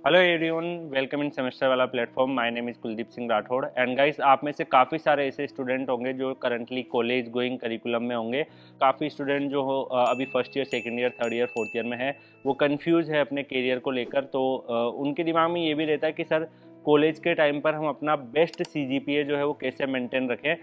Hello everyone, welcome in semester वाला platform. My name is Kuldeep Singh Rathore and guys, आप में से काफ़ी सारे ऐसे स्टूडेंट होंगे जो करंटली कॉलेज गोइंग करिकुलम में होंगे। काफ़ी स्टूडेंट जो हो अभी first year, second year, third year, fourth year में है, वो कंफ्यूज है अपने करियर को लेकर। तो उनके दिमाग में ये भी रहता है कि सर कॉलेज के टाइम पर हम अपना बेस्ट सीजीपीए जो है वो कैसे मेंटेन रखें।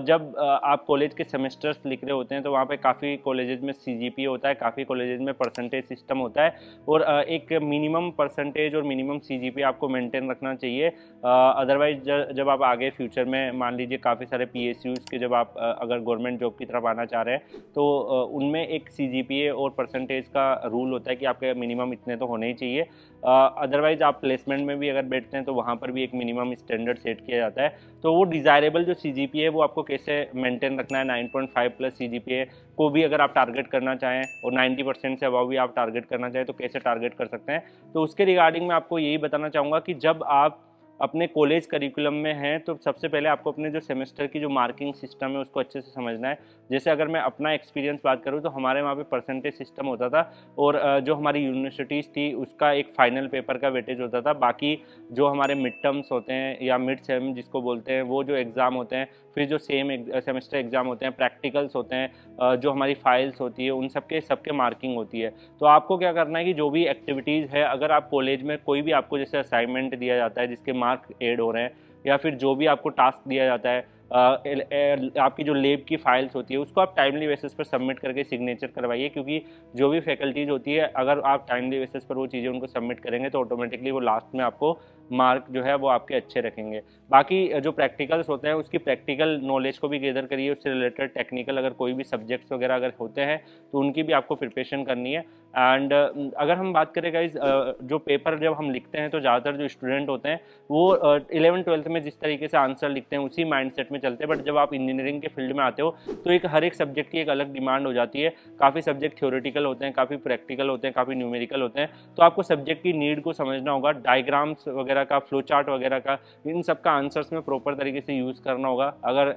जब आप कॉलेज के सेमेस्टर्स लिख रहे होते हैं तो वहाँ पे काफ़ी कॉलेजेस में सीजीपीए होता है, काफ़ी कॉलेजेस में परसेंटेज सिस्टम होता है और एक मिनिमम परसेंटेज और मिनिमम सीजीपीए आपको मेंटेन रखना चाहिए। अदरवाइज जब आप आगे फ्यूचर में मान लीजिए काफ़ी सारे पीएसयूज़ के जब आप अगर गवर्नमेंट जॉब की तरफ आना चाह रहे हैं तो उनमें एक सीजीपीए और परसेंटेज का रूल होता है कि आपके मिनिमम इतने तो होने ही चाहिए। अदरवाइज आप प्लेसमेंट में भी अगर बैठते हैं तो वहाँ पर भी एक मिनिमम स्टैंडर्ड सेट किया जाता है। तो वो डिज़ायरेबल जो सीजीपीए है वो आपको कैसे मेंटेन रखना है। 9.5 प्लस सीजीपीए को भी अगर आप टारगेट करना चाहें और 90% से अबव भी आप टारगेट करना चाहें तो कैसे टारगेट कर सकते हैं। तो उसके रिगार्डिंग मैं आपको यही बताना चाहूँगा कि जब आप अपने कॉलेज करिकुलम में हैं तो सबसे पहले आपको अपने जो सेमेस्टर की जो मार्किंग सिस्टम है उसको अच्छे से समझना है। जैसे अगर मैं अपना एक्सपीरियंस बात करूँ तो हमारे वहाँ पे परसेंटेज सिस्टम होता था और जो हमारी यूनिवर्सिटीज़ थी उसका एक फाइनल पेपर का वेटेज होता था। बाकी जो हमारे मिड टर्म्स होते हैं या मिड सेम जिसको बोलते हैं, वो जो एग्ज़ाम होते हैं, फिर जो सेमेस्टर एग्ज़ाम होते हैं, प्रैक्टिकल्स होते हैं, जो हमारी फाइल्स होती है, उन सबके मार्किंग होती है। तो आपको क्या करना है कि जो भी एक्टिविटीज़ है, अगर आप कॉलेज में कोई भी आपको जैसे असाइनमेंट दिया जाता है जिसके मार्क्स ऐड हो रहे हैं या फिर जो भी आपको टास्क दिया जाता है, आपकी जो लैब की फाइल्स होती है उसको आप टाइमली बेसिस पर सबमिट करके सिग्नेचर करवाइए। क्योंकि जो भी फैकल्टीज़ होती है अगर आप टाइमली बेसिस पर वो चीज़ें उनको सबमिट करेंगे तो ऑटोमेटिकली वो लास्ट में आपको मार्क जो है वो आपके अच्छे रखेंगे। बाकी जो प्रैक्टिकल्स होते हैं उसकी प्रैक्टिकल नॉलेज को भी गैदर करिए, उससे रिलेटेड टेक्निकल अगर कोई भी सब्जेक्ट्स वगैरह अगर होते हैं तो उनकी भी आपको प्रिपरेशन करनी है। एंड अगर हम बात करें गाइज, जो पेपर जब हम लिखते हैं तो ज़्यादातर जो स्टूडेंट होते हैं वो 11th-12th में जिस तरीके से आंसर लिखते हैं उसी माइंडसेट में चलते हैं। बट जब आप इंजीनियरिंग के फील्ड में आते हो तो एक हर एक सब्जेक्ट की एक अलग डिमांड हो जाती है। काफ़ी सब्जेक्ट थ्योरेटिकल होते हैं, काफ़ी प्रैक्टिकल होते हैं, काफ़ी न्यूमेरिकल होते हैं। तो आपको सब्जेक्ट की नीड को समझना होगा, डायग्राम्स वगैरह का, फ्लो चार्ट वगैरह का, इन सब का आंसर्स में प्रॉपर तरीके से यूज़ करना होगा। अगर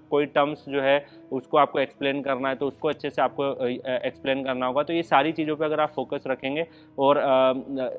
कोई टर्म्स जो है उसको आपको एक्सप्लेन करना है तो उसको अच्छे से आपको एक्सप्लेन करना होगा। तो ये सारी चीज़ों पे अगर आप फोकस रखेंगे और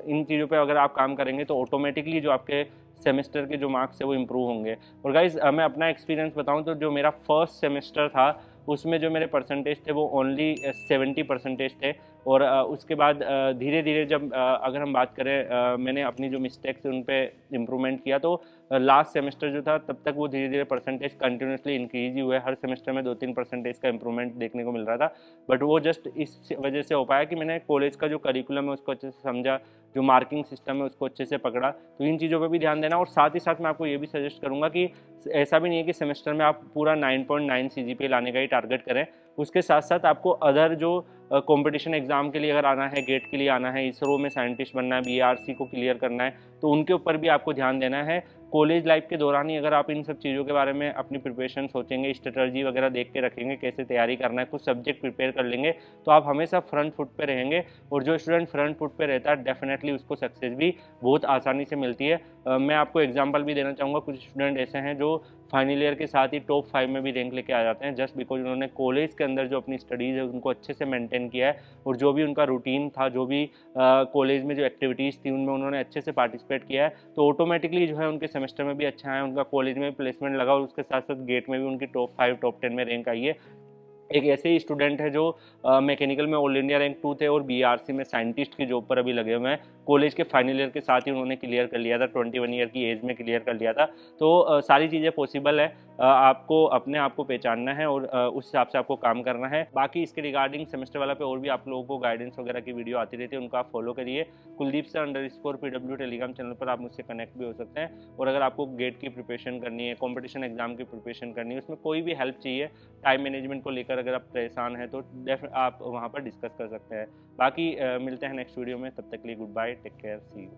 इन चीज़ों पे अगर आप काम करेंगे तो ऑटोमेटिकली जो आपके सेमेस्टर के जो मार्क्स है वो इम्प्रूव होंगे। और गाइज, मैं अपना एक्सपीरियंस बताऊं तो जो मेरा फर्स्ट सेमेस्टर था उसमें जो मेरे परसेंटेज थे वो ओनली 70 परसेंटेज थे। और उसके बाद धीरे धीरे जब अगर हम बात करें, मैंने अपनी जो मिस्टेक्स उन पर इम्प्रूवमेंट किया तो लास्ट सेमेस्टर जो था तब तक वो धीरे धीरे परसेंटेज कंटिन्यूसली इंक्रीज ही हुए। हर सेमेस्टर में 2-3 परसेंटेज का इंप्रूवमेंट देखने को मिल रहा था। बट वो जस्ट इस वजह से हो पाया कि मैंने कॉलेज का जो करिकुलम है उसको अच्छे से समझा, जो मार्किंग सिस्टम है उसको अच्छे से पकड़ा। तो इन चीज़ों पे भी ध्यान देना। और साथ ही साथ मैं आपको ये भी सजेस्ट करूँगा कि ऐसा भी नहीं है कि सेमेस्टर में आप पूरा 9.9 सीजीपीए लाने का ही टारगेट करें। उसके साथ साथ आपको अदर जो कंपटीशन एग्जाम के लिए अगर आना है, गेट के लिए आना है, इसरो में साइंटिस्ट बनना है, बीआरसी को क्लियर करना है, तो उनके ऊपर भी आपको ध्यान देना है। कॉलेज लाइफ के दौरान ही अगर आप इन सब चीज़ों के बारे में अपनी प्रिपरेशन सोचेंगे, स्ट्रेटजी वगैरह देख के रखेंगे, कैसे तैयारी करना है, कुछ सब्जेक्ट प्रिपेयर कर लेंगे, तो आप हमेशा फ्रंट फुट पे रहेंगे। और जो स्टूडेंट फ्रंट फुट पे रहता है डेफिनेटली उसको सक्सेस भी बहुत आसानी से मिलती है। मैं आपको एग्जांपल भी देना चाहूँगा। कुछ स्टूडेंट ऐसे हैं जो फाइनल ईयर के साथ ही टॉप 5 में भी रैंक लेके आ जाते हैं, जस्ट बिकॉज उन्होंने कॉलेज के अंदर जो अपनी स्टडीज़ है उनको अच्छे से मेंटेन किया है और जो भी उनका रूटीन था, जो भी कॉलेज में जो एक्टिविटीज़ थी उनमें उन्होंने अच्छे से पार्टिसिपेट किया है। तो ऑटोमेटिकली जो है उनके सेमेस्टर में भी अच्छा है, उनका कॉलेज में भी प्लेसमेंट लगा और उसके साथ साथ गेट में भी उनकी टॉप 5 टॉप 10 में रैंक आई है। एक ऐसे ही स्टूडेंट है जो मैकेनिकल में ऑल इंडिया रैंक 2 थे और बीआरसी में साइंटिस्ट की जॉब पर अभी लगे हुए हैं। कॉलेज के फाइनल ईयर के साथ ही उन्होंने क्लियर कर लिया था, 21 ईयर की एज में क्लियर कर लिया था। तो सारी चीज़ें पॉसिबल है। आपको अपने आप को पहचानना है और उस हिसाब से आपको काम करना है। बाकी इसके रिगार्डिंग सेमेस्टर वाला पे और भी आप लोगों को गाइडेंस वगैरह की वीडियो आती रहती है, उनको आप फॉलो करिए। कुलदीप सर_PW टेलीग्राम चैनल पर आप मुझसे कनेक्ट भी हो सकते हैं। और अगर आपको गेट की प्रिपरेशन करनी है, कॉम्पिटिशन एग्जाम की प्रिपरेशन करनी है, उसमें कोई भी हेल्प चाहिए, टाइम मैनेजमेंट को लेकर अगर आप परेशान हैं तो आप वहाँ पर डिस्कस कर सकते हैं। बाकी मिलते हैं नेक्स्ट वीडियो में, तब तक के लिए goodbye, take care, see you.